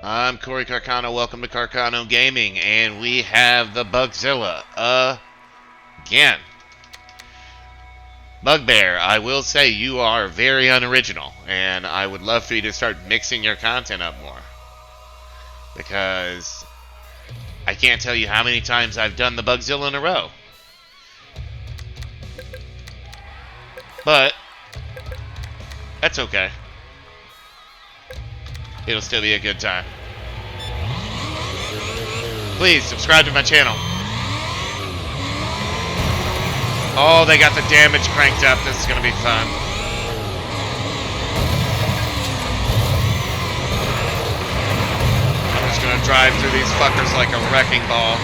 I'm Corey Carcano. Welcome to Carcano Gaming, and we have the Bugzilla again. Bugbear, I will say you are very unoriginal, and I would love for you to start mixing your content up more. Because I can't tell you how many times I've done the Bugzilla in a row. But that's okay. It'll still be a good time. Please subscribe to my channel. Oh, they got the damage cranked up. This is going to be fun. I'm just going to drive through these fuckers like a wrecking ball.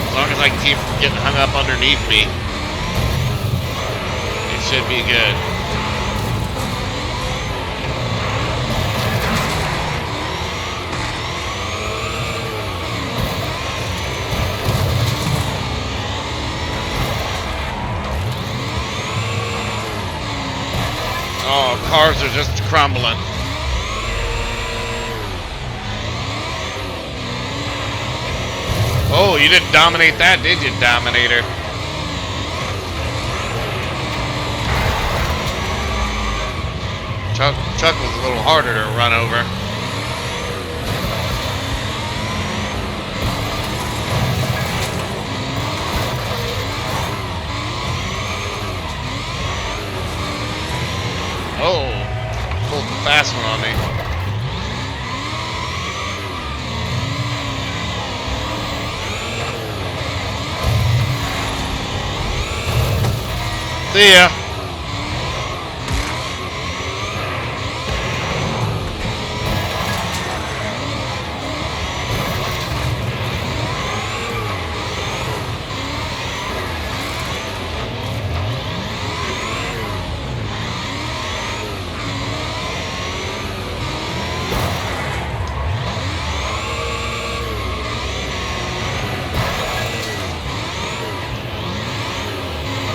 As long as I can keep getting hung up underneath me, it should be good. Oh, cars are just crumbling. Oh, you didn't dominate that, did you, Dominator? Chuck was a little harder to run over. Oh, pulled the fast one on me. See ya.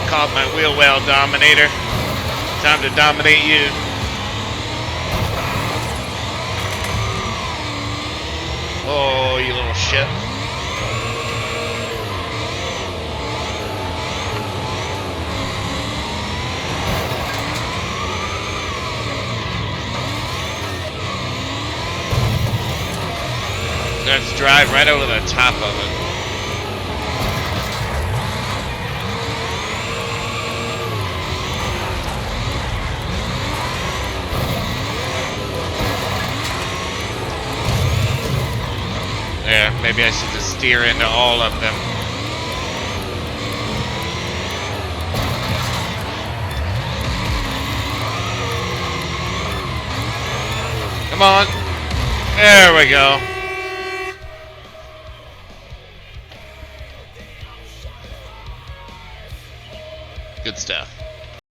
Caught my wheel well, Dominator. Time to dominate you. Oh, you little shit. Let's drive right over the top of it. There, maybe I should just steer into all of them. Come on. There we go. Good stuff.